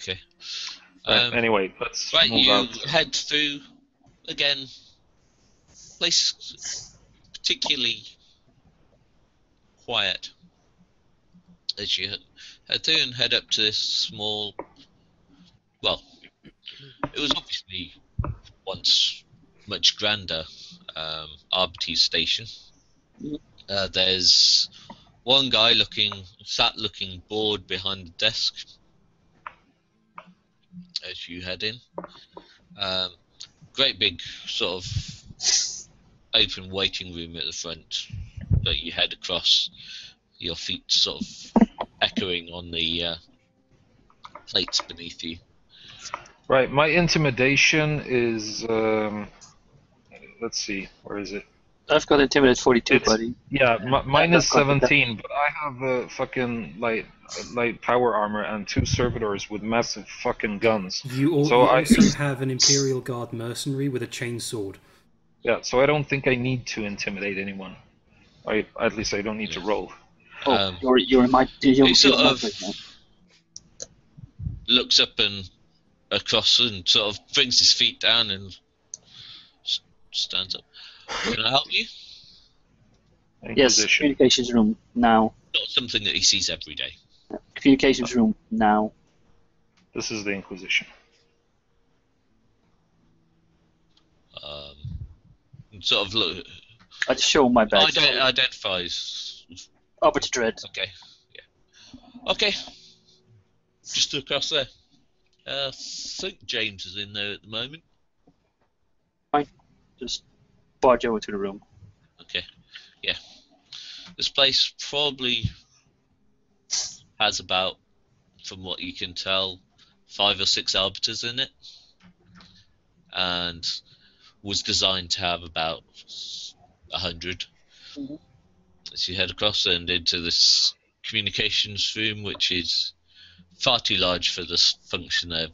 Okay. Anyway, let's right, move you out. head through again. Place particularly quiet as you head through and head up to this small. Well, it was obviously once much grander Arbitrator station. There's one guy sat looking bored behind the desk as you head in. Great big sort of open waiting room at the front that you head across, your feet sort of echoing on the plates beneath you. Right, my intimidation is let's see, where is it? I've got Intimidate 42, It's, buddy. yeah, mine is That's got the 17, but I have a fucking light power armor and 2 servitors with massive fucking guns. You also have an Imperial Guard mercenary with a chainsword. Yeah, so I don't think I need to intimidate anyone. At least I don't need to roll. Oh, you're in my. He sort of looks up and across and sort of brings his feet down and stands up. Can I help you? Yes, communications room now. Not something that he sees every day. Communications room now. This is the Inquisition. Sort of look. I just show my badge. Identifies. Over to Dread. Okay. Yeah. Okay. Just across there. I think James is in there at the moment. Fine. Just barge over to the room. Okay. Yeah. This place probably has about, from what you can tell, 5 or 6 arbiters in it, and was designed to have about 100. As you head across and into this communications room, which is far too large for the function they're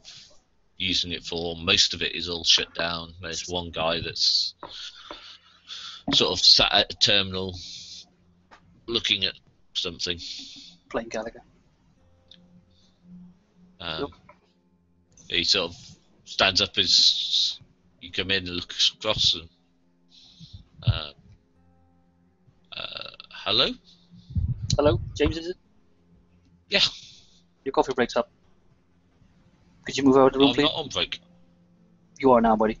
using it for. Most of it is all shut down. There's one guy that's sort of sat at a terminal looking at something. Playing Gallagher. He sort of stands up as you come in and looks across and hello? Hello? James, is it? Yeah. Your coffee break's up. Could you move out of the room, please? I'm not on break. You are now, buddy.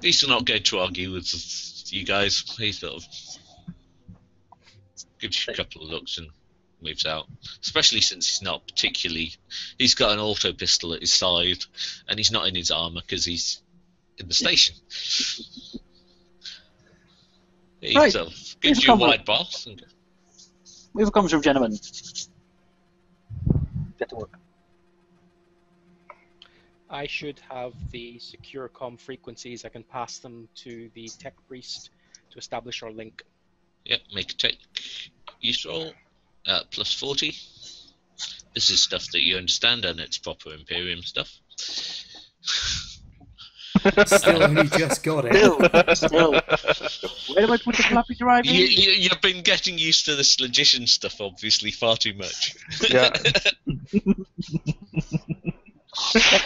He's not going to argue with you guys. He sort of gives you a couple of looks and moves out. Especially since he's not particularly... He's got an auto pistol at his side, and he's not in his armour because he's in the station. He Right. sort of gives you a wide boss. And... Move comes from gentlemen. Get to work. I should have the secure comm frequencies. I can pass them to the tech priest to establish our link. Yep, make a tech use roll at plus 40. This is stuff that you understand, and it's proper Imperium stuff. Still only just got it. Still. Where do I put the floppy drive in? You've been getting used to this logician stuff, obviously, far too much. Yeah.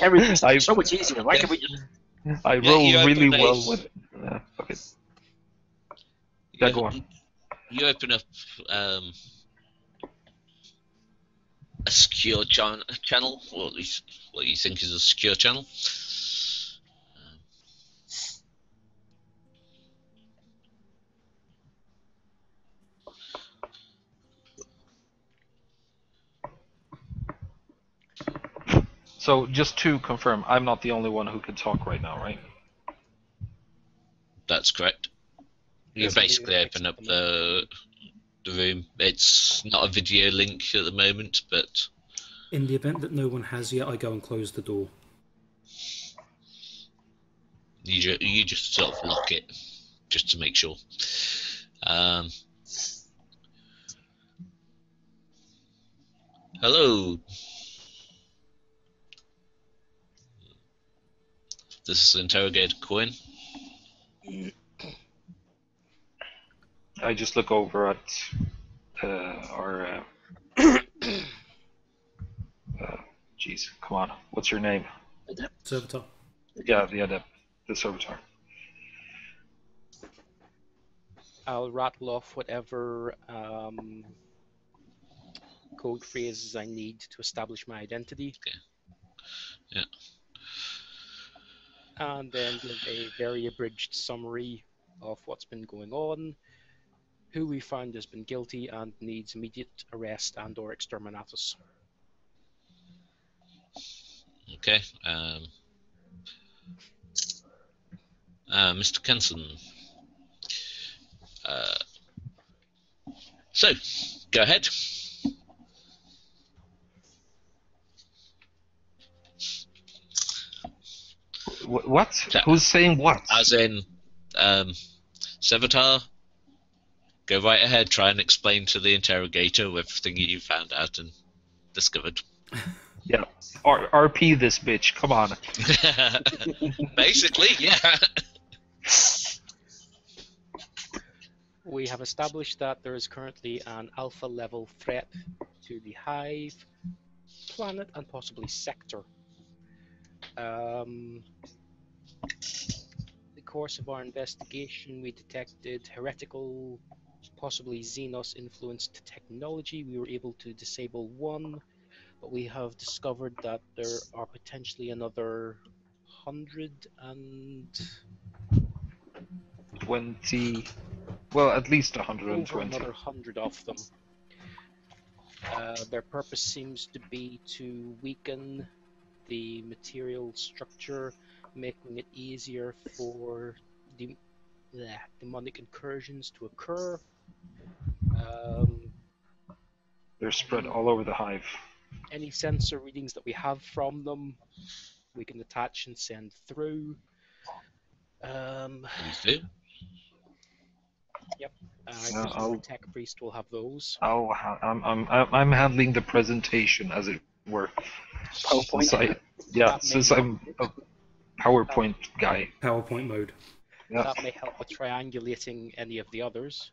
Everything's so much easier. Why can't we just... I roll really well with it. Fuck it. Yeah, go on. You open up a secure channel, or at least what you think is a secure channel. So, just to confirm, I'm not the only one who can talk right now, right? That's correct. You Yes. basically open up the room. It's not a video link at the moment, but... In the event that no one has yet, I go and close the door. You just sort of lock it, just to make sure. Hello. This is Interrogator Quinn. I just look over at our Jeez, come on. What's your name? Serveter. Yeah, the Adept. The Servitor. I'll rattle off whatever code phrases I need to establish my identity. Okay. Yeah. And then give a very abridged summary of what's been going on, who we found has been guilty and needs immediate arrest and or exterminatus. Okay. Mr. Kenson. So, go ahead. What? Yeah. Who's saying what? As in, Serveter, go right ahead, try and explain to the interrogator everything you found out and discovered. Yeah. RP this bitch, come on. Basically, yeah. We have established that there is currently an alpha level threat to the Hive, planet, and possibly sector. In the course of our investigation, we detected heretical, possibly Xenos-influenced technology. We were able to disable one, but we have discovered that there are potentially another 20. Well, at least 120. over another 100 of them. Their purpose seems to be to weaken the material structure, making it easier for demonic incursions to occur. They're spread all over the Hive. Any sensor readings that we have from them, we can attach and send through. Please do. Yep. I presume the tech priest will have those. I'm handling the presentation, as it were. PowerPoint. Since I'm a PowerPoint guy. PowerPoint mode. Yeah. That may help with triangulating any of the others.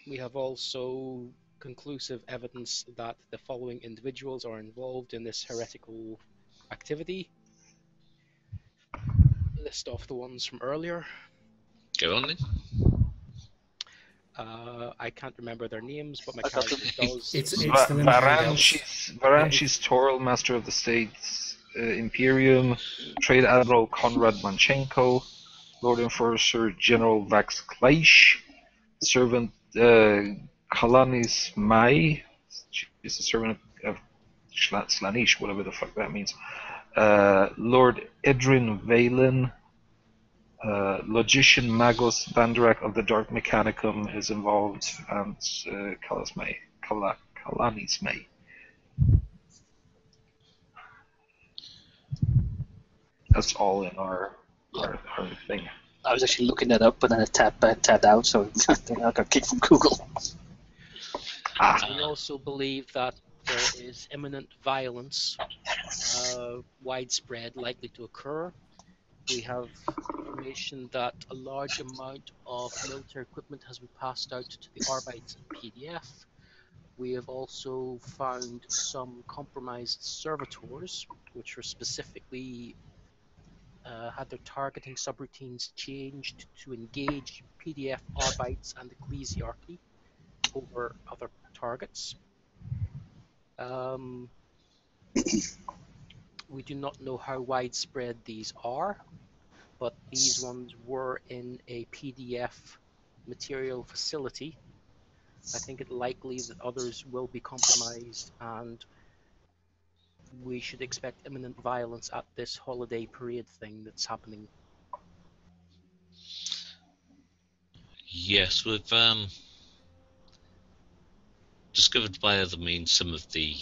We have also conclusive evidence that the following individuals are involved in this heretical activity. List off the ones from earlier. Go on then. I can't remember their names, but my character does. It's still in the handouts. Varanchis Toral, Master of the States Imperium, Trade Admiral Konrad Manchenko, Lord Enforcer General Vax Kleish, Servant Kalanis Mai, is a servant of Slanish, whatever the fuck that means. Lord Edrin Valen, Logician Magos Vanderak of the Dark Mechanicum is involved, and Kalanis May. That's all in our thing. I was actually looking that up, but then it tabbed out, so I got kicked from Google. We also believe that there is imminent violence, widespread, likely to occur. We have information that a large amount of military equipment has been passed out to the Arbites and PDF. We have also found some compromised servitors, which were specifically had their targeting subroutines changed to engage PDF, Arbites, and Ecclesiarchy over other targets. We do not know how widespread these are, but these ones were in a PDF material facility. I think it likely that others will be compromised, and we should expect imminent violence at this holiday parade thing that's happening. Yes, we've discovered by other means some of the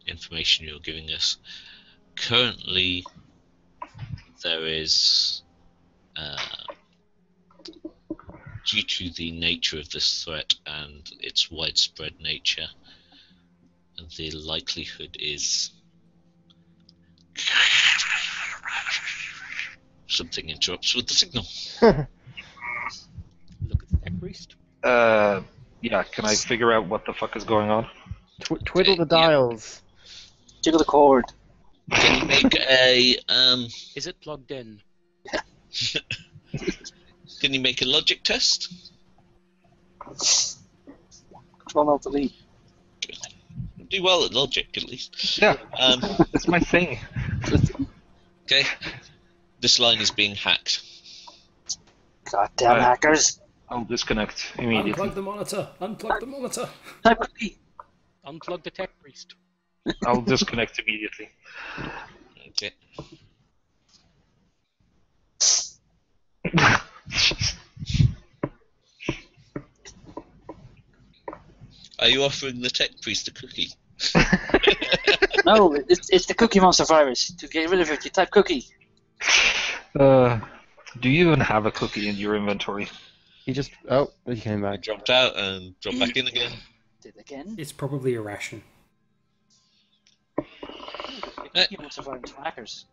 information you're giving us. Currently, there is, due to the nature of this threat and its widespread nature, the likelihood is something interrupts with the signal. Look at the tech priest. Yeah, can I figure out what the fuck is going on? Twiddle the dials. Jiggle the cord. Can you make a Is it plugged in? Can you make a logic test? Control Alt Delete. Do well at logic, at least. Yeah, Um, that's my thing. okay. This line is being hacked. Goddamn hackers. I'll disconnect immediately. Unplug the monitor. Unplug the monitor. Type cookie. Unplug the tech priest. I'll disconnect immediately. Okay. Are you offering the tech priest a cookie? No, it's the Cookie Monster virus. To get rid of it, you type cookie. Do you even have a cookie in your inventory? He just... Oh, he came back. Dropped out and dropped back in again. Did it again? It's probably a ration. The Cookie Monster virus from hackers.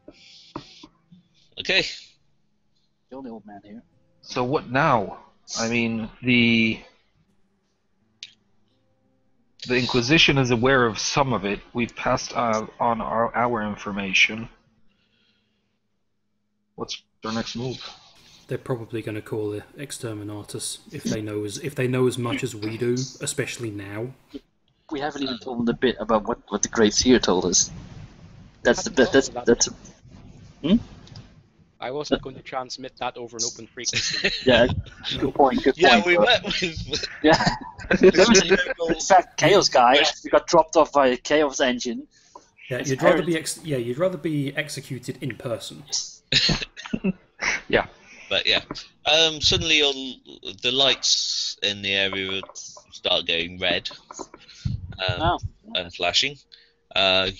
Okay. The only old man here. So what now? I mean, the Inquisition is aware of some of it. We've passed on our information. What's our next move? They're probably going to call the Exterminatus if they know as much as we do, especially now. We haven't even told them the bit about what the Great Seer told us. That's I wasn't going to transmit that over an open frequency. yeah. Good point. Good point. Yeah, we bro. met with. Yeah. There was, in fact, Chaos guy actually got dropped off by a Chaos engine. Yeah, you'd rather be executed in person. Yeah. But yeah, suddenly all the lights in the area start going red and flashing.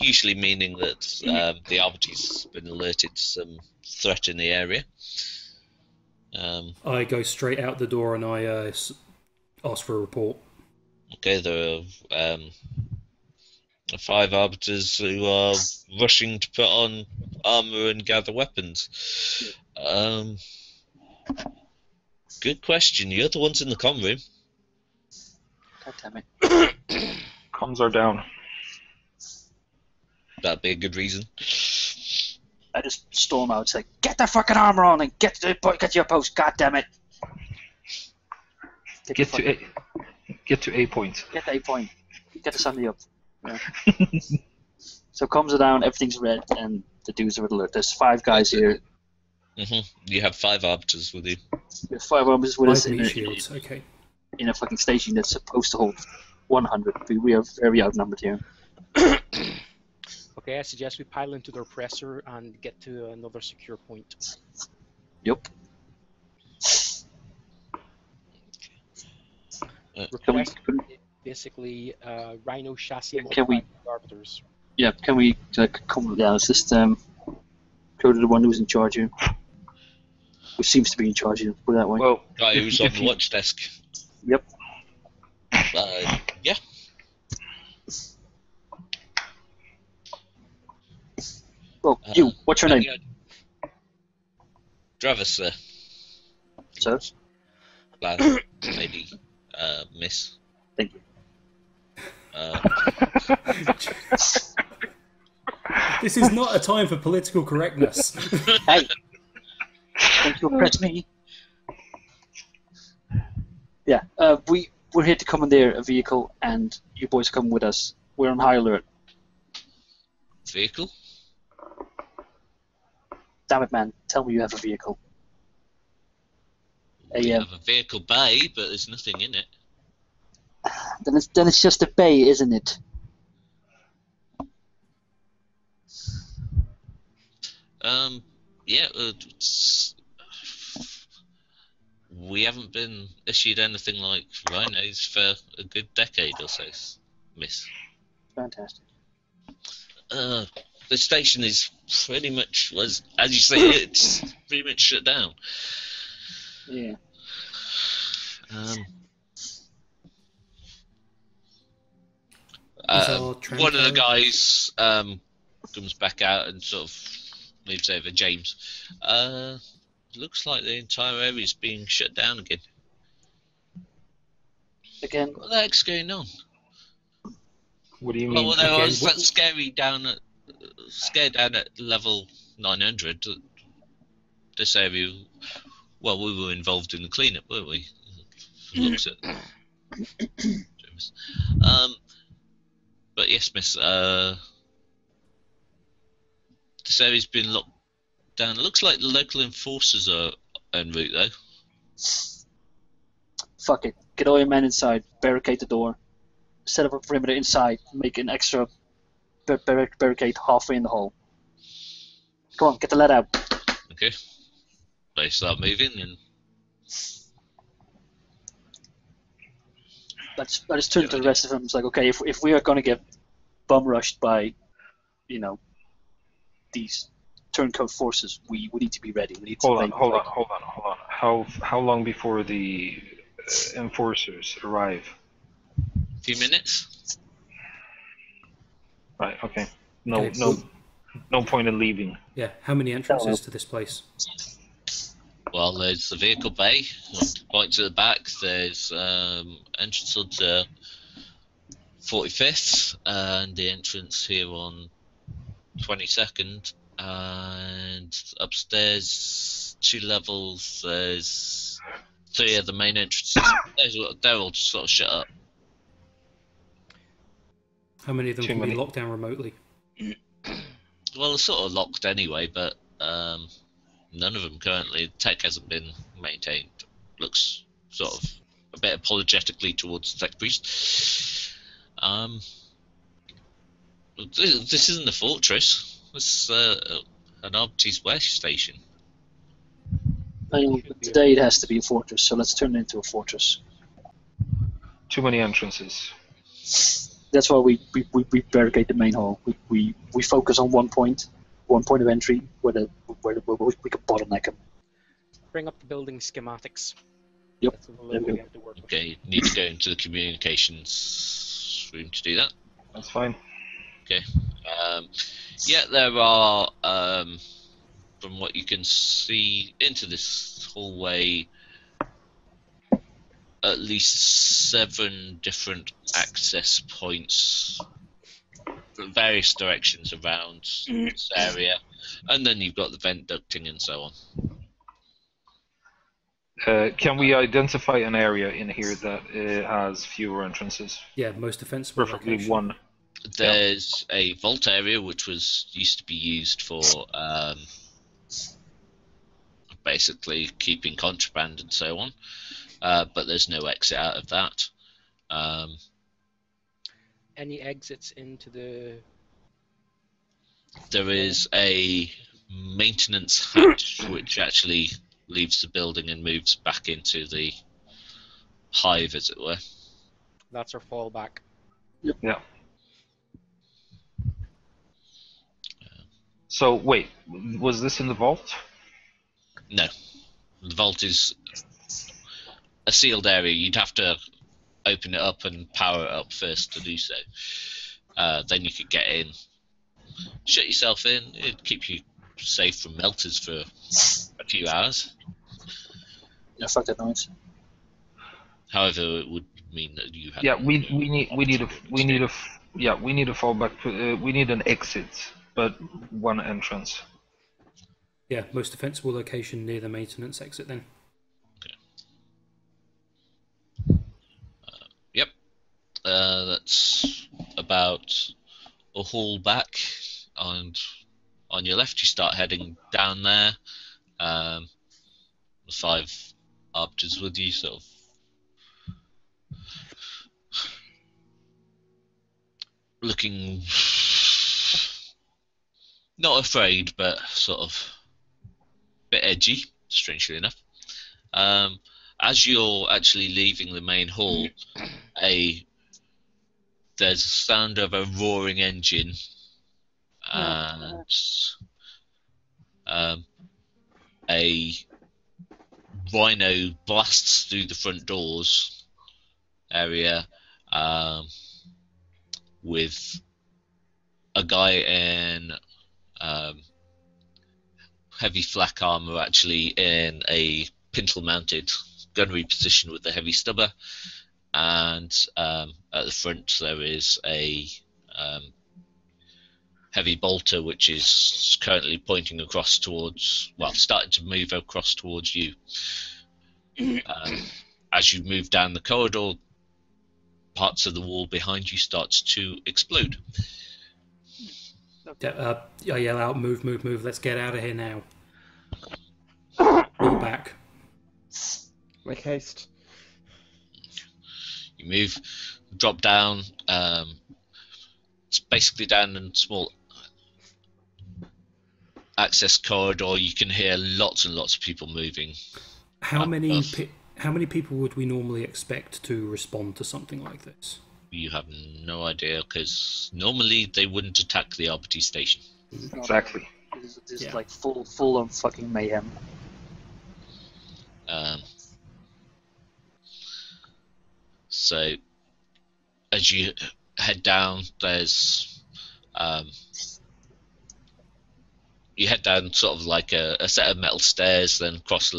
Usually meaning that the Arbitrator's been alerted to some threat in the area. I go straight out the door and I ask for a report. Okay, there are 5 Arbiters who are rushing to put on armor and gather weapons. Good question. You're the ones in the comm room. God damn it. Comms are down. That'd be a good reason. I just storm out and say, get the fucking armor on and get to your post, god damn it. Get to A point. Get to A point. Get the Sunday up. Yeah. So comms are down, everything's red, and the dudes are alert. There's 5 guys here. You have 5 Arbiters with you. We have 5 armors with us Meat shields. Okay. in a fucking station that's supposed to hold 100. We are very outnumbered here. Okay, I suggest we pile into their oppressor and get to another secure point. Yep. Basically, Rhino chassis Can we- arbiters. Yeah, can we come down the system? Go to the one who's in charge here. Who seems to be in charge here, put it that way. Well, Guy who's on if the you- watch desk. Yep. Yeah. Well, you, what's your name? Travis, sir. Sir? Lady, miss. Thank you. This is not a time for political correctness. Hey! Don't you oppress me. Yeah, we're here to commandeer a vehicle, and you boys come with us. We're on high alert. Vehicle? Damn it, man. Tell me you have a vehicle. We have a vehicle bay, but there's nothing in it. Then it's just a bay, isn't it? Yeah, we haven't been issued anything like rhinos for a good decade or so, miss. Fantastic. The station is pretty much, as you say, it's pretty much shut down. Yeah. One of the guys comes back out and sort of moves over. James. Looks like the entire area is being shut down again. Again? What the heck's going on? What do you Well, mean? there Again, was that scared down at level 900. This area. Well, we were involved in the cleanup, weren't we? Looks at. But yes, Miss. This area's been locked down. It looks like the local enforcers are en route, though. Fuck it. Get all your men inside. Barricade the door. Set up a perimeter inside. Make an extra barricade halfway in the hole. Come on, get the lead out. Okay. They start moving, and I just turned to the rest of them. It's like, okay, if we are going to get bum rushed by, these turncoat forces, we need to be ready. We need to Hold on. How long before the enforcers arrive? a few minutes. Right. Okay. Okay, No point in leaving. Yeah, how many entrances to this place? Well, there's the vehicle bay, right to the back. There's entrance onto 45th, and the entrance here on 22nd, and upstairs 2 levels. There's 3 of the main entrances. They're all just sort of shut up. How many of them Too can be many. locked down remotely? Well, they're sort of locked anyway, but none of them currently. The tech hasn't been maintained. Looks sort of a bit apologetically towards the tech priest. This isn't a fortress. This is an Arbit's West station. Well, today it has to be a fortress, so let's turn it into a fortress. Too many entrances. That's why we barricade the main hall. We focus on one point of entry where we can bottleneck them. Bring up the building schematics. Yep. That's the level we have to work with. Okay, need to go into the communications room to do that. That's fine. Okay. Yeah, there are, from what you can see into this hallway, at least 7 different access points from various directions around this area, and then you've got the vent ducting and so on. Can we identify an area in here that has fewer entrances? Yeah, most defensible Preferably location. one. There's a vault area which used to be used for basically keeping contraband and so on, but there's no exit out of that. Any exits into the... There is a maintenance hatch which actually leaves the building and moves back into the hive, as it were. That's our fallback. Yeah. So wait, was this in the vault? No, the vault is a sealed area. You'd have to open it up and power it up first to do so. Then you could get in, shut yourself in. It'd keep you safe from melters for a few hours. Yeah, fuck that noise. However, it would mean that you have. Yeah, we need a fallback. We need an exit, but one entrance. Yeah, most defensible location near the maintenance exit then. Yep. That's about a hall back, and on your left you start heading down there. The 5 arbiters with you, sort of looking not afraid, but sort of a bit edgy, strangely enough. As you're actually leaving the main hall, there's a sound of a roaring engine, and a rhino blasts through the front doors area, with a guy in heavy flak armor actually in a pintle mounted gunnery position with a heavy stubber, and at the front there is a heavy bolter, which is currently pointing across towards, well, starting to move across towards you. As you move down the corridor, parts of the wall behind you starts to explode. I yell out, move, move, move, let's get out of here now. Roll back. Make haste. You move, drop down. It's basically down in a small access corridor. You can hear lots and lots of people moving. How many people would we normally expect to respond to something like this? You have no idea, because normally they wouldn't attack the RPT station. Exactly. This is like full on fucking mayhem. So, as you head down, there's you head down sort of like a set of metal stairs, then cross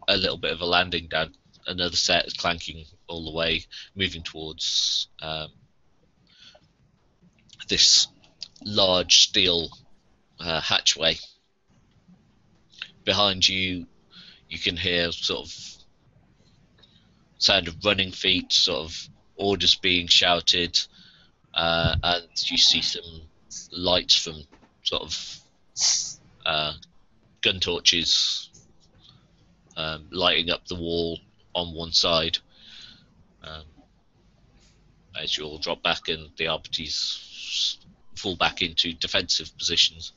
a little bit of a landing down another set, clanking all the way, moving towards this large steel hatchway. Behind you, you can hear sort of sound of running feet, sort of orders being shouted, and you see some lights from sort of gun torches lighting up the wall on one side. As you all drop back and the RPTs fall back into defensive positions.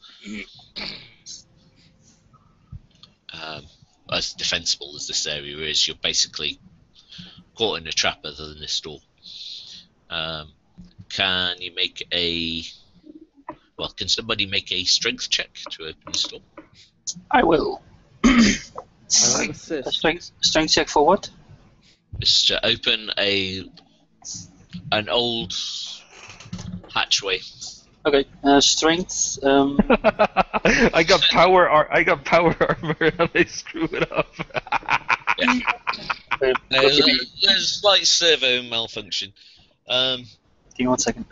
As defensible as this area is, you're basically caught in a trap other than this door. Can you make a... Well, can somebody make a strength check to open this door? I will. Assist. A strength check for what? It's to open an old hatchway. Okay, strength. I got power armor and I screw it up. Yeah. There's slight servo malfunction. Give me 1 second.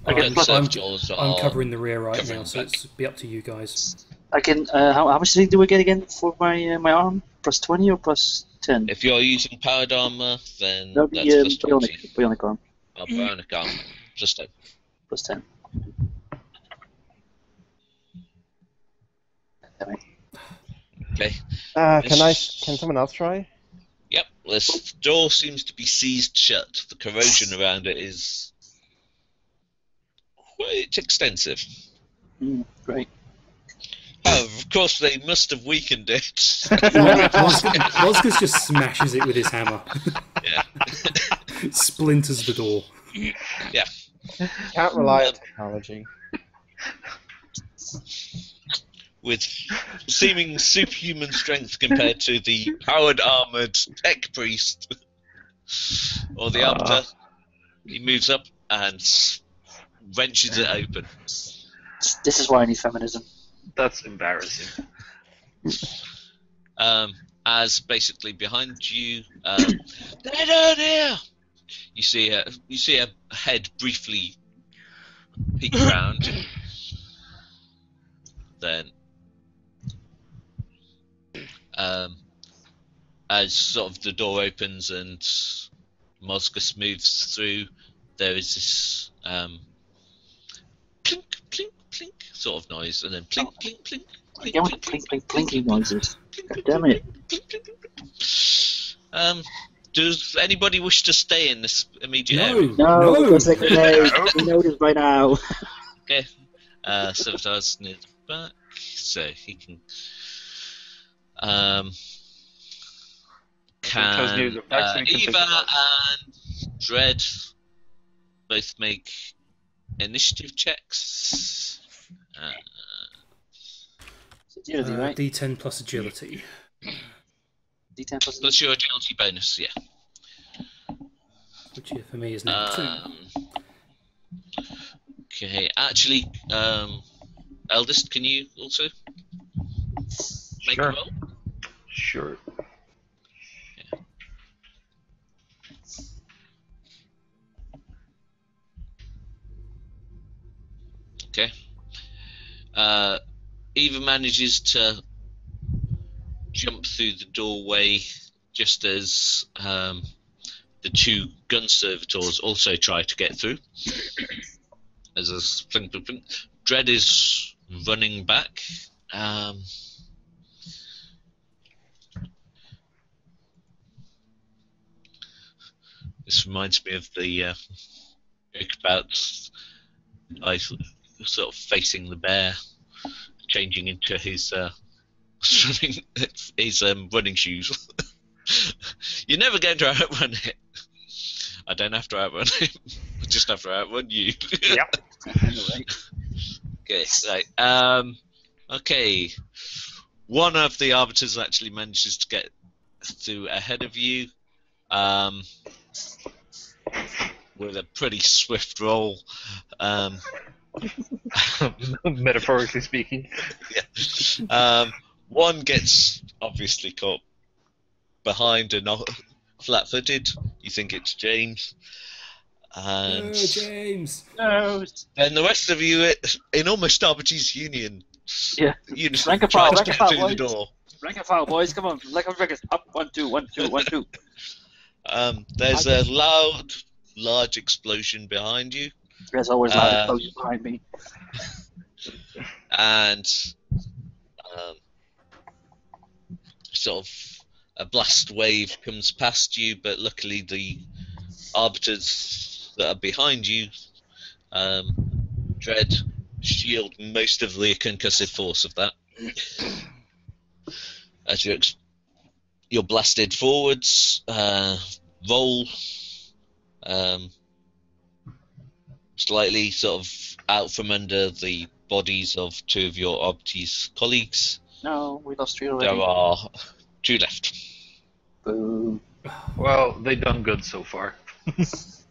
I'm covering the rear right now, so it's be up to you guys. I can. How much do we get again for my arm? Plus 20 or plus 10? If you're using powered armor, then No, that's plus 20. bionic arm. Oh, bionic armor, plus 10. Plus 10. Okay. Can someone else try? Yep, this door seems to be seized shut. The corrosion around it is quite extensive. Great. Oh, of course, they must have weakened it. Mozgus just smashes it with his hammer. Yeah. Splinters the door. Yeah. Can't rely on technology. With seeming superhuman strength compared to the powered armored tech priest or the arbiter, he moves up and wrenches it open. This is why I need feminism. That's embarrassing. As basically behind you, they're down here. You see a head briefly peek around. Then, as sort of the door opens and Mozgus moves through, there is this plink, plink, plink sort of noise, and then plink, plink, plink. Again with the plink, plink, plinking noises. God damn it. Does anybody wish to stay in this immediate No. area? No, that's like we know this by now. Okay. Serveter's near the back, so he can. Serveter's near the back, so he can take Eva the back. and Dread both make initiative checks. Agility, right? D10 plus agility. D10 plus Plus your agility bonus, yeah. Which for me is now 2. Okay, actually, Eldest, can you also make a Sure. roll? Sure. Eva manages to jump through the doorway just as the two gun servitors also try to get through. As a fling, fling, fling. Dread is running back. This reminds me of the joke about sort of facing the bear, changing into his running shoes. You're never going to outrun it. I don't have to outrun him. I just have to outrun you. Yep. Okay, right. Okay. One of the arbiters actually manages to get through ahead of you. With a pretty swift roll. Metaphorically speaking. Yeah. One gets obviously caught behind and not flat-footed. You think it's James. And No, James. No. then the rest of you in almost Arbitrator's Union. Yeah. Unison Rank and tries file, to rank get and through the file, door. Rank and file, boys. Come on. Like a record. Up. 1, 2, 1, 2, 1, 2. There's a loud, large explosion behind you. There's always loud explosions behind me. And sort of a blast wave comes past you, but luckily the arbiters that are behind you, Dread, shield most of the concussive force of that. As you're blasted forwards, roll slightly sort of out from under the bodies of two of your Arbiter's colleagues. No, we lost 3 already. There are 2 left. Boo. Well, they done good so far. We still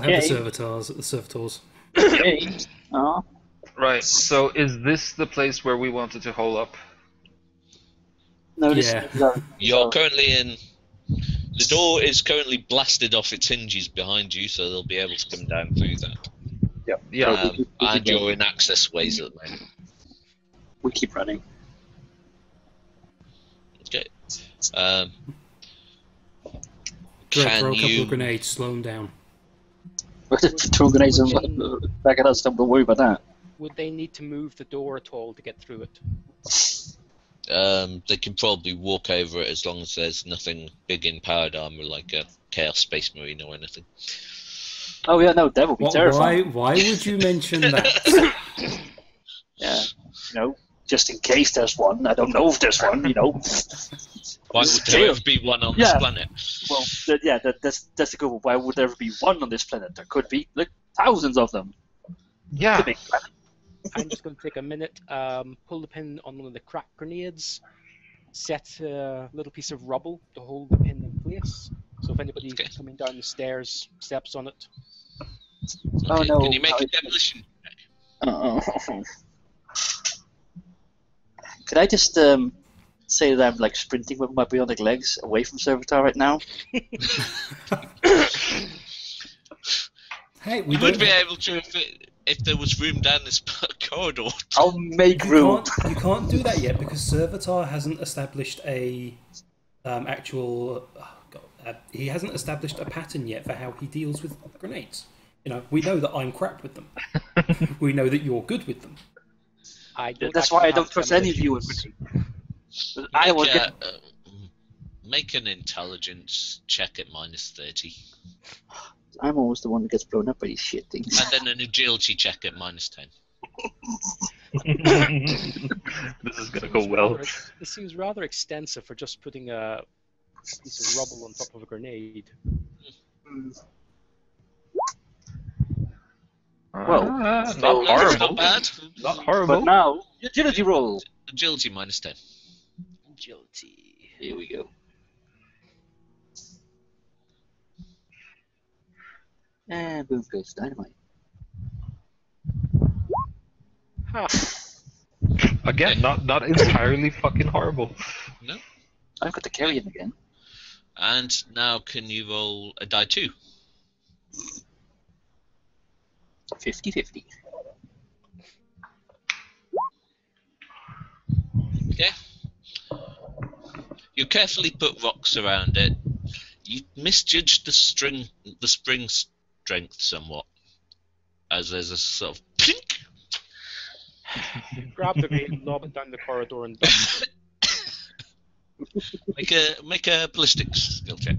have Okay. the servitors. Okay. Oh. Right, so is this the place where we wanted to hole up? No, this Yeah. is our, You're currently in. The door is currently blasted off its hinges behind you, so they'll be able to come down through that. Yeah. And you're in access ways at the moment. we keep running. Okay. Dread, Can throw a couple you? of grenades, slow them down. Throw grenades back at us, don't worry about that. Would they need to move the door at all to get through it? They can probably walk over it as long as there's nothing big in powered armor like a Chaos Space Marine or anything. Oh yeah, no, that would be terrifying. Why would you mention that? Yeah, just in case there's one. I don't know if there's one, Why would there ever be one on this planet? Well, that's the good one. Why would there ever be one on this planet? There could be like thousands of them. Yeah. It's a big planet. I'm just going to take a minute, pull the pin on one of the crack grenades, set a little piece of rubble to hold the pin in place. So if anybody coming down the stairs steps on it. Oh Okay, no. Can you make a demolition check? Oh. Could I just say that I'm like sprinting with my bionic legs away from Serveter right now? Hey, We would be able to if there was room down this corridor. I'll make room. You can't do that yet because Serveter hasn't established a he hasn't established a pattern yet for how he deals with grenades. We know that I'm crap with them. We know that you're good with them. That's why I don't trust any of you. I will get. Make an intelligence check at -30. I'm always the one that gets blown up by these shit things. And then an agility check at -10. This is gonna go well. This seems rather extensive for just putting a piece of rubble on top of a grenade. Well, not so- horrible. Not bad. Not horrible. But now, agility roll. Agility -10. Agility. Here we go. And boom goes dynamite. Ha! Again, not entirely fucking horrible. No. I've got to carry him again. And now can you roll a die 2? 50-50. Okay. You carefully put rocks around it. You misjudged the spring strength somewhat, as there's a sort of plink. Grab the grenade, lob it down the corridor, and dump it. Make a ballistics skill check.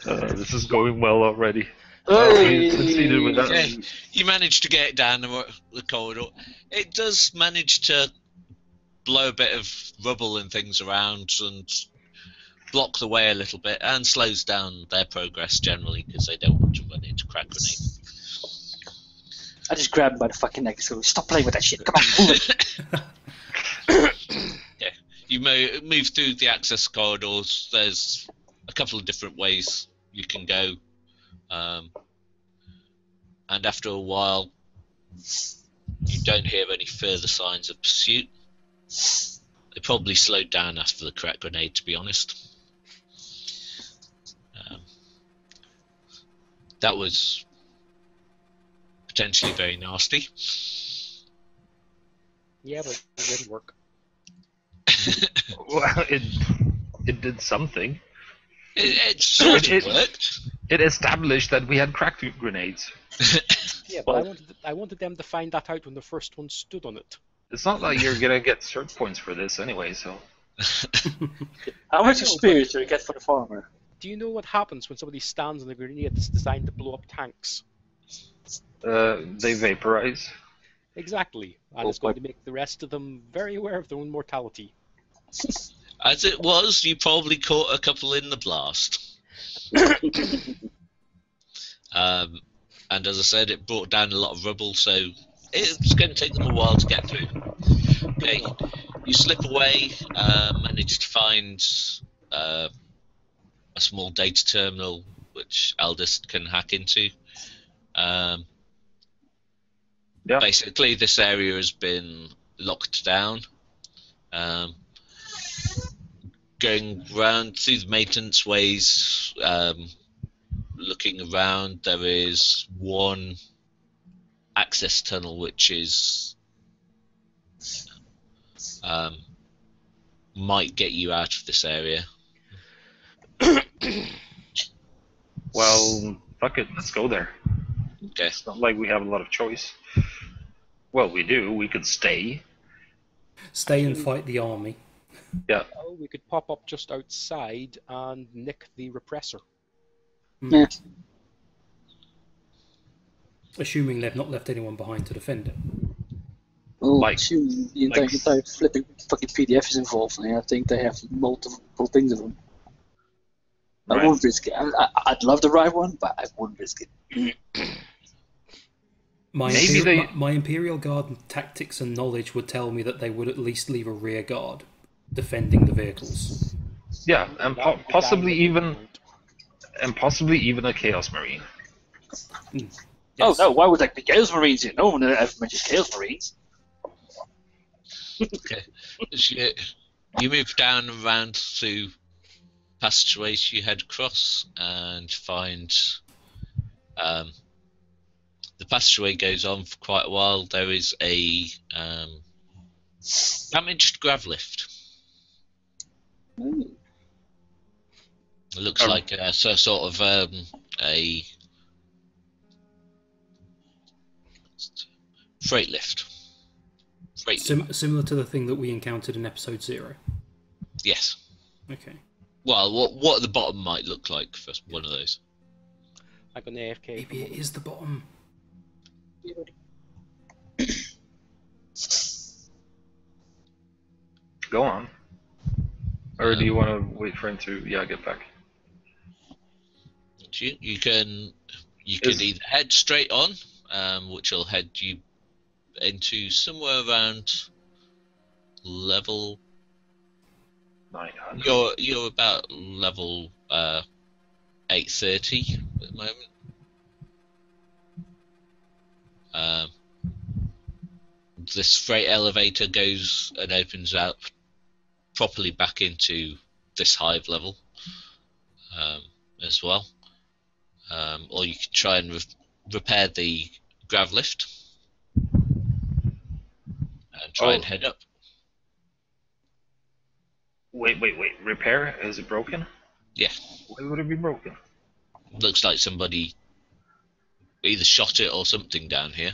This is going well already. Hey! Succeeded with that. Okay. You manage to get it down the corridor. It does manage to blow a bit of rubble and things around and block the way a little bit, and slows down their progress generally because they don't want to run into crack grenade. I just grabbed him by the fucking neck and go, stop playing with that shit, come on, move it! Yeah, you move through the access corridors. There's a couple of different ways you can go, and after a while you don't hear any further signs of pursuit. They probably slowed down after the crack grenade, to be honest. That was potentially very nasty. Yeah, but it didn't work. Well, it did something. It sort of worked. It established that we had crack grenades. Yeah, but I wanted them to find that out when the first one stood on it. It's not like you're gonna get cert points for this anyway, so. How much experience do you get for the farmer? Do you know what happens when somebody stands on a grenade that's designed to blow up tanks? They vaporize. Exactly, and it's going to make the rest of them very aware of their own mortality. As it was, you probably caught a couple in the blast. And as I said, it brought down a lot of rubble, so it's going to take them a while to get through. Okay, you slip away, manage to find a small data terminal which Eldest can hack into. Basically, this area has been locked down. Going round through the maintenance ways, looking around, there is one access tunnel which is might get you out of this area. Well, fuck it, let's go there. Okay. It's not like we have a lot of choice. Well, we do. We could stay. Stay and fight the army. Yeah. Oh, we could pop up just outside and nick the repressor. Yeah. Assuming they've not left anyone behind to defend it. Well, Like- assuming the like- entire flipping fucking PDF is involved, and I think they have multiple things of them. I Right. wouldn't risk it. I'd love to ride one, but I wouldn't risk it. My Imperial Guard tactics and knowledge would tell me that they would at least leave a rear guard defending the vehicles. Yeah, and That would be possibly down even a Chaos Marine. Yes. Oh no, why would that be Chaos Marines here? No one ever mentions Chaos Marines. Okay. So you move down and round through passageways. You head across and find the passageway goes on for quite a while. There is a damaged grav lift. Ooh. It looks like a sort of a freight lift. Similar to the thing that we encountered in episode 0. Yes. Okay. Well, what the bottom might look like for one of those. I'm going to AFK. Maybe it is the bottom. Go on. Or do you want to wait for him to get back? You can either head straight on, which will head you into somewhere around level. 900. You're about level 830 at the moment. This freight elevator goes and opens out properly back into this hive level as well. Or you can try and repair the grav lift. try and head up. Wait. Repair? Is it broken? Yeah. Why would it be broken? Looks like somebody either shot it or something down here.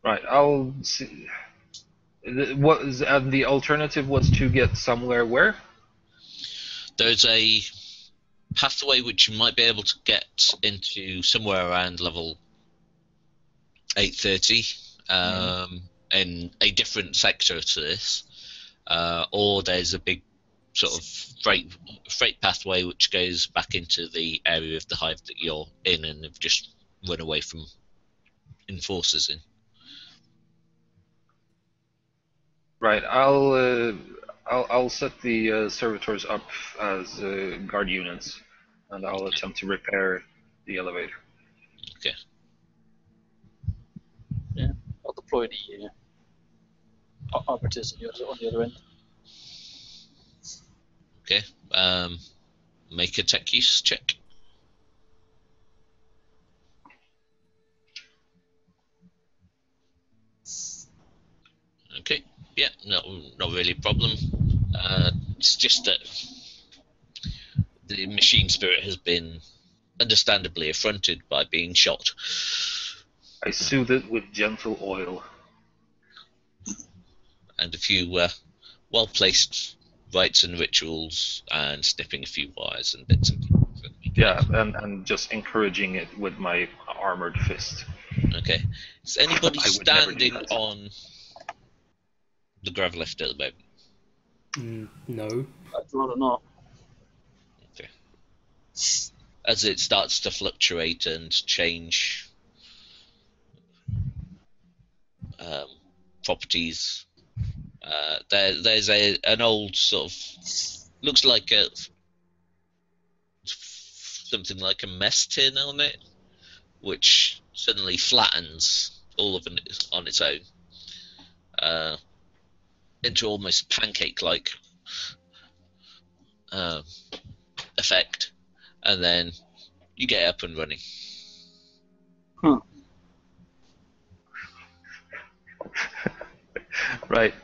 Right, I'll see. What is, and the alternative was to get somewhere where? There's a pathway which you might be able to get into somewhere around level 830 in a different sector to this, or there's a big sort of freight pathway which goes back into the area of the hive that you're in and have just run away from enforcers in. Right, I'll set the servitors up as guard units, and I'll attempt to repair the elevator. Okay. Yeah, I'll deploy the arbiters on the other end. Okay. Make a tech use check. Okay. Yeah, not really a problem. It's just that the machine spirit has been understandably affronted by being shot. I soothe it with gentle oil. And a few well-placed rites and rituals, and snipping a few wires and bits and pieces. Yeah, and just encouraging it with my armored fist. Okay. Is anybody I would never do standing that. on the grav lift at the moment? No. I'd rather not. Okay. As it starts to fluctuate and change properties, there's an old sort of, looks like something like a mess tin on it, which suddenly flattens all of it on its own into almost pancake-like effect, and then you get up and running. Huh. Right.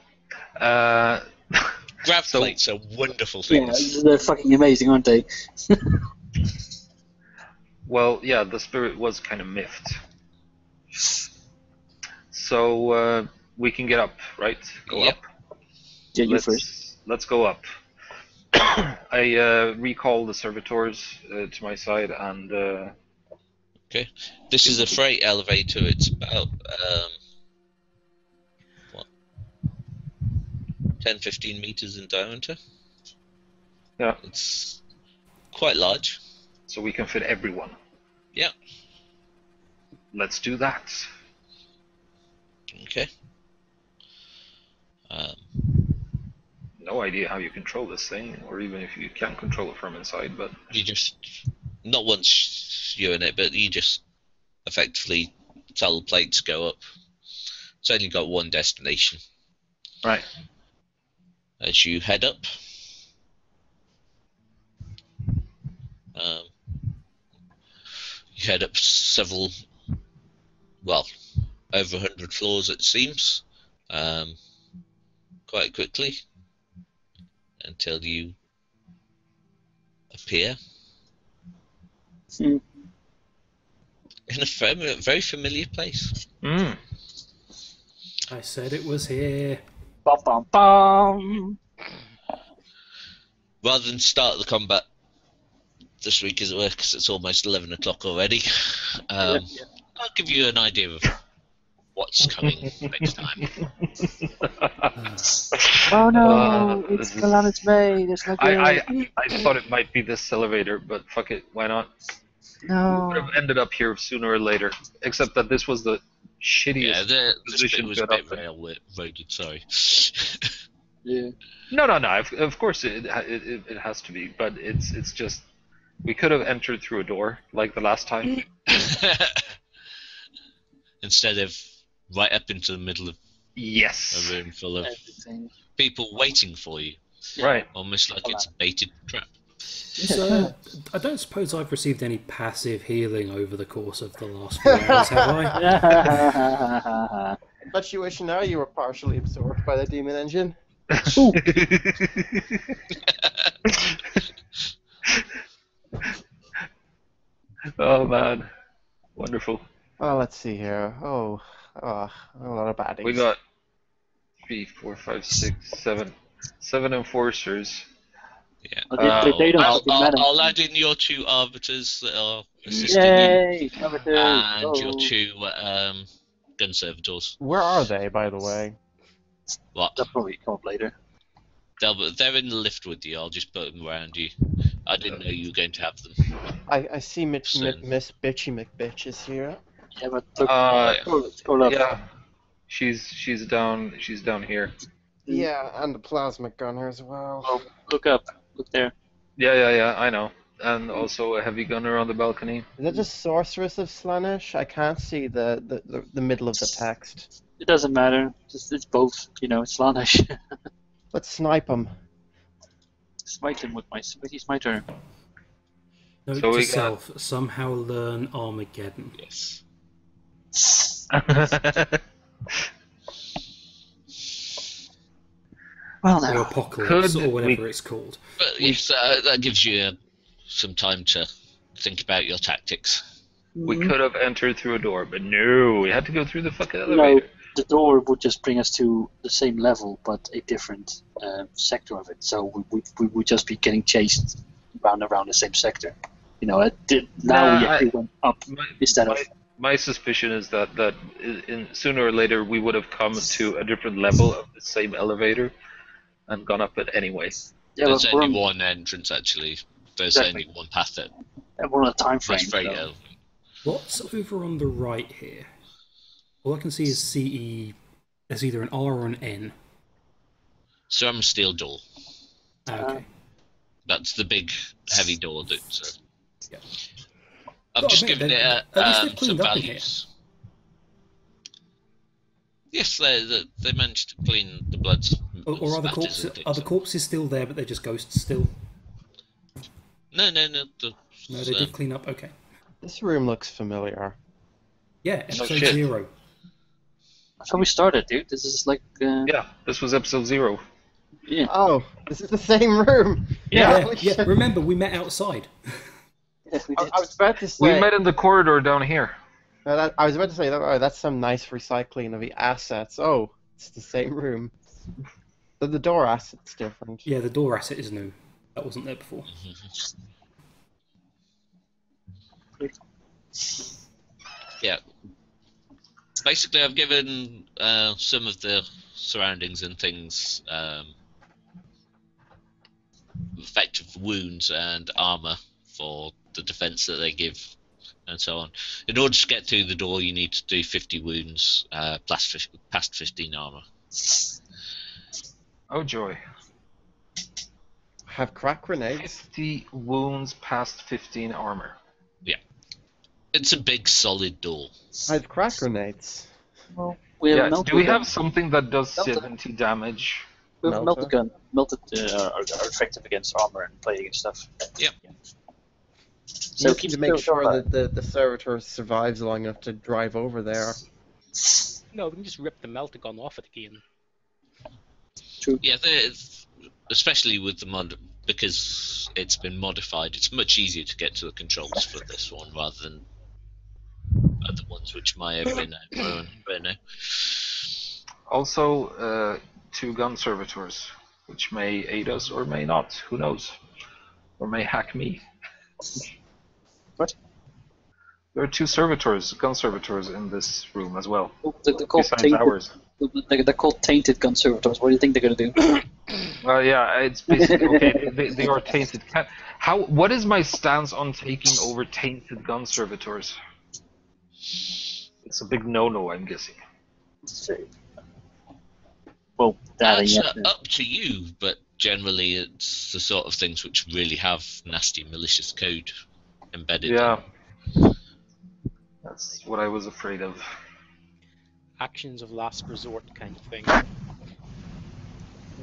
Grav So- plates are wonderful Yeah, things. they're fucking amazing, aren't they? Well, yeah, the spirit was kind of miffed. So we can get up, right? Go Yep. up. Yeah, you first. Let's go up. I recall the servitors to my side, and Okay. This is a freight elevator. It's about 10-15 meters in diameter. yeah, It's quite large. so we can fit everyone. Yeah. Let's do that. Okay. No idea how you control this thing, or even if you can control it from inside, but You just, not once you're in it, but you just effectively tell the plate to go up. It's only got one destination. right. As you head up, you head up several, well, over 100 floors it seems, quite quickly, until you appear Hmm. in a very familiar place. Mm. I said it was here. Bum, bum, bum. Rather than start the combat this week, as it were, because it's almost 11 o'clock already, Yeah. I'll give you an idea of what's coming next time. Oh no, Uh, it's Galanis Bay. There's no I good. thought it might be this elevator, but fuck it, why not? Would No. have ended up here sooner or later. Except that this was the shittiest. Yeah, this bit position was to a get bit up there. railroaded, sorry. Yeah. No. Of course it has to be, but it's just we could have entered through a door like the last time. Instead of right up into the middle of Yes. a room full of Everything. people waiting for you, Right. almost like it's a baited trap. So, I don't suppose I've received any passive healing over the course of the last few hours, have I? Bet you wish now you were partially absorbed by the demon engine. Oh man, wonderful. Well, let's see here. Oh, a lot of baddies. We got 3, 4, 5, 6, 7 enforcers. Yeah. They don't I'll, fucking matter. I'll add in your 2 arbiters that are assisting you, Yay! Arbiter, and your go. 2 gun servitors. Where are they, by the way? What? They'll probably come up later. They're in the lift with you. I'll just put them around you. I didn't know you were going to have them. I see Miss Soon. Bitchy McBitch is here. Yeah, but look, scroll up. Yeah, she's down here. Yeah, and the plasma gunner as well. Oh, look up. Look there. Yeah, I know. And also a heavy gunner on the balcony. Is that just Sorceress of Slaanesh? I can't see the middle of the text. It doesn't matter. It's both. You know, it's Slaanesh. Let's snipe him. Smite him with my smiter. Note So to we self, somehow learn Armageddon. Yes. Well, Or now. Apocalypse, Could or whatever we- it's called. But yes, that gives you some time to think about your tactics. We could have entered through a door, but no, we had to go through the fucking No, elevator. the door would just bring us to the same level, but a different sector of it. So we would just be getting chased round around the same sector. You know, now we actually went up instead of. My suspicion is that sooner or later we would have come to a different level of the same elevator and gone up it anyway. Yeah, There's but we're only on, one entrance, actually. There's Exactly. only one path that we're on a time frame. goes straight so- out. What's over on the right here? All I can see is CE. There's either an R or an N. Ceramic steel door. Okay. That's the big, heavy door that... Yeah. I've Well, just I mean, given it at least they've some cleaned up in values. Yes, they managed to clean the blood. Or are the spatters corpses? and things. Are the corpses still there, but they're just ghosts still? No. No, they did clean up. Okay. This room looks familiar. Yeah, episode shit. 0. That's how we started, dude. This is like. Yeah, this was episode 0. Yeah. Oh, this is the same room. Yeah, Holy yeah. shit. Remember, we met outside. Yeah, we I did. was about to say. We met in the corridor down here. I was about to say that. Oh, that's some nice recycling of the assets. Oh, it's the same room. The door asset's different. Yeah, the door asset is new. That wasn't there before. Yeah. Basically, I've given some of the surroundings and things effective wounds and armor for the defense that they give, and so on. In order to get through the door, you need to do 50 wounds past 15 armor. Oh joy. Have crack grenades. 50 wounds past 15 armor. It's a big, solid door. I have crack grenades. Well, we have Yeah, a melted do we gun. have something that does Melted. 70 damage? We have a Melter? melted gun. Melted are effective against armor and plating and stuff. Yep. So You keep need to make still, sure that the servitor survives long enough to drive over there. No, we can just rip the melter gun off it again. Yeah, especially with the mod, because it's been modified, it's much easier to get to the controls for this one rather than other ones which might have been no. Also, 2 gun servitors, which may aid us or may not. Who knows? Or may hack me. What? There are 2 servitors, gun servitors in this room as well. They're called Besides tainted. ours. They're called tainted gun servitors. What do you think they're gonna do? Well, yeah, it's basically okay. They are tainted. What is my stance on taking over tainted gun servitors? It's a big no-no, I'm guessing. Well, that That's ain't yet. up to you, but generally it's the sort of things which really have nasty, malicious code embedded. Yeah, that's what I was afraid of. Actions of last resort kind of thing.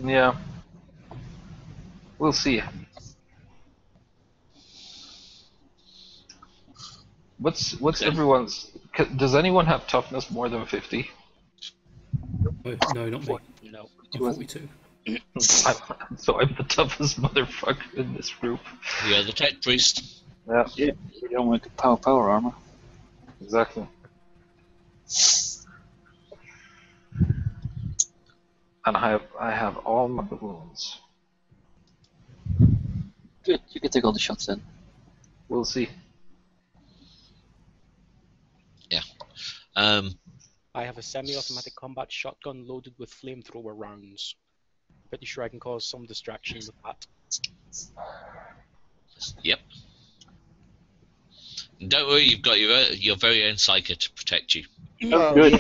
Yeah, we'll see. What's Okay. everyone's? Does anyone have toughness more than 50? Oh, no, not me. No. I'm 42. So I'm the toughest motherfucker in this group. You're the tech priest. Yeah, Yeah, we don't want power armor. exactly. And I have all my wounds. Good, you can take all the shots then. We'll see. Yeah. I have a semi-automatic combat shotgun loaded with flamethrower rounds. Pretty sure I can cause some distraction with that. Yep. Don't worry, you've got your very own psyker to protect you. Oh, Good.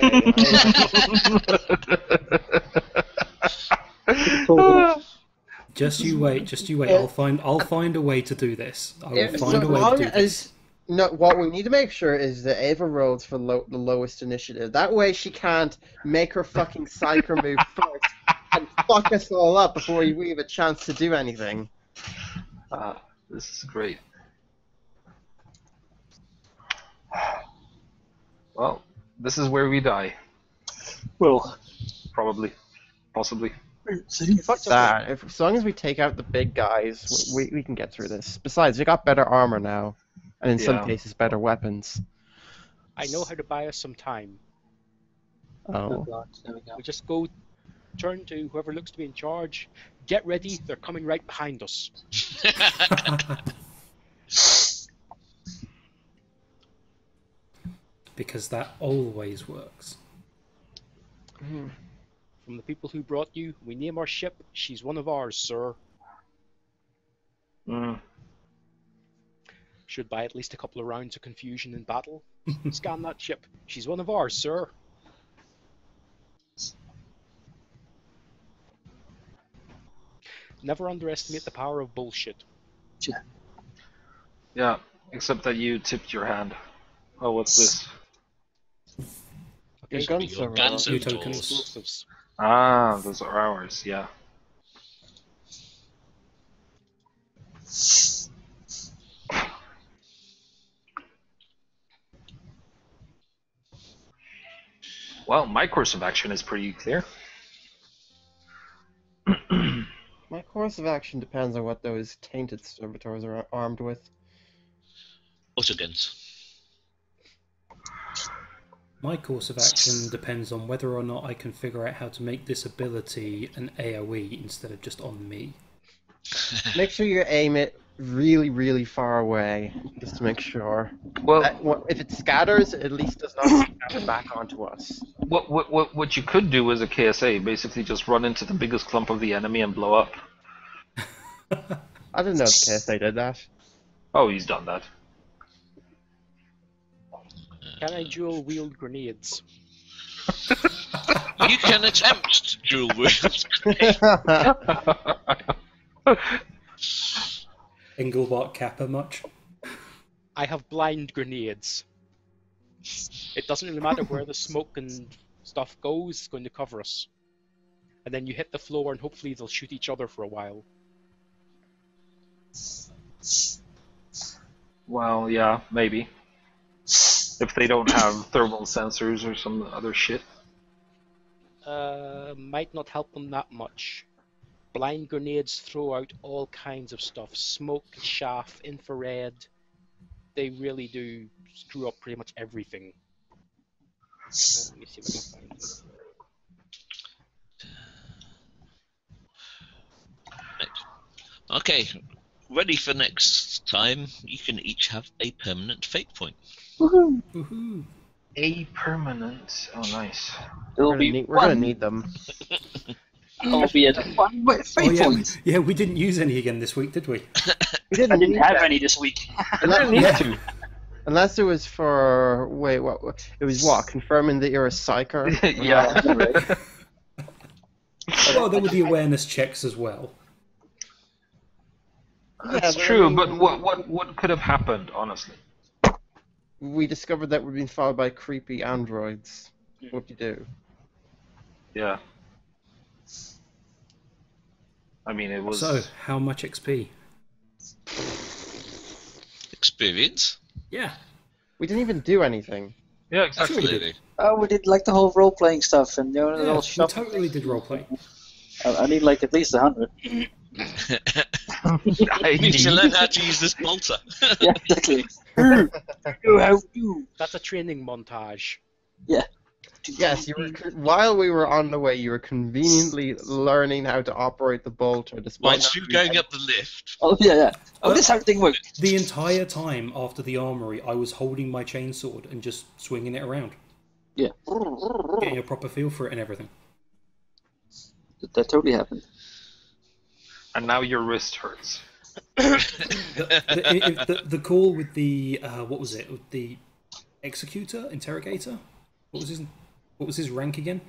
yeah. Just you wait. I'll find a way to do this. I will find a way to do this. No, what we need to make sure is that Ava rolls for the lowest initiative. That way she can't make her fucking psyker move first and fuck us all up before we have a chance to do anything. This is great. Well, this is where we die. Well, Probably. Possibly. Fuck that. As long as we take out the big guys, we can get through this. Besides, we got better armor now. And in some cases, better weapons. I know how to buy us some time. Oh. God, there we go. We just go turn to whoever looks to be in charge. Get ready, they're coming right behind us. Because that always works. From the people who brought you, we name our ship. She's one of ours, sir. Should buy at least a couple of rounds of confusion in battle. Scan that ship. She's one of ours, sir. Never underestimate the power of bullshit. Yeah, except that you tipped your hand. Oh, what's this? Your Okay, guns Your are guns New are tokens. tools. explosives. Ah, those are ours, yeah. Well, my course of action is pretty clear. My course of action depends on what those tainted servitors are armed with. Autoguns. My course of action depends on whether or not I can figure out how to make this ability an AoE instead of just on me. Make sure you aim it really, really far away, just to make sure. Well, If it scatters, it at least does not scatter back onto us. what you could do as a KSA, basically just run into the biggest clump of the enemy and blow up. I didn't know if KSA did that. Oh, he's done that. Can I dual wield grenades? You can attempt dual wield. Engelbart Kappa much? I have blind grenades. It doesn't really matter where the smoke and stuff goes, it's going to cover us. And then you hit the floor and hopefully they'll shoot each other for a while. Well, yeah, maybe. If they don't have thermal sensors or some other shit. Might not help them that much. Blind grenades throw out all kinds of stuff. Smoke, chaff, infrared. They really do screw up pretty much everything. Let me see if I can find it. Right. Okay, ready for next time. You can each have a permanent fate point. Woohoo! Woohoo! A permanent. Oh, nice. It'll We're be gonna need them. I'll be at 1 fate yeah, point. yeah, we didn't use any again this week, did we? We I didn't need have that. any this week. Unless it was for what? It was what? Confirming that you're a psyker. Yeah. Well, there were the awareness checks as well. That's but I true, mean- but what could have happened, honestly? We discovered that we're being followed by creepy androids. What do you do? Yeah. I mean, it was. So, how much XP? Experience. Yeah. We didn't even do anything. Yeah, exactly. Sure we did. Oh, we did like the whole role-playing stuff, and you know, Yeah, all we shop. totally did roleplay. I need like at least 100. You need to learn how to use this bolter. Yeah, exactly. You know how to. That's a training montage. Yeah. Yes, you were. While we were on the way, you were conveniently learning how to operate the bolter, despite Whilst you not going up the lift. Oh yeah. Oh, this is how the thing works. The entire time after the armory, I was holding my chainsword and just swinging it around, Yeah. getting a proper feel for it and everything. That totally happened. And now your wrist hurts. The call with the what was it? With the executor, interrogator. What was his rank again?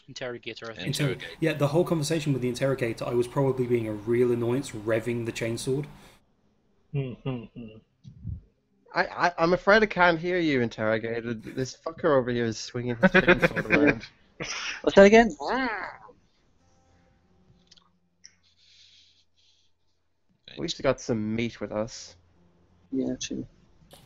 Interrogator, I think. Interrogator. Yeah, the whole conversation with the interrogator, I was probably being a real annoyance, revving the chainsword. I'm afraid I can't hear you, interrogator. This fucker over here is swinging his chainsword around. What's that again? We've got some meat with us. Yeah, true.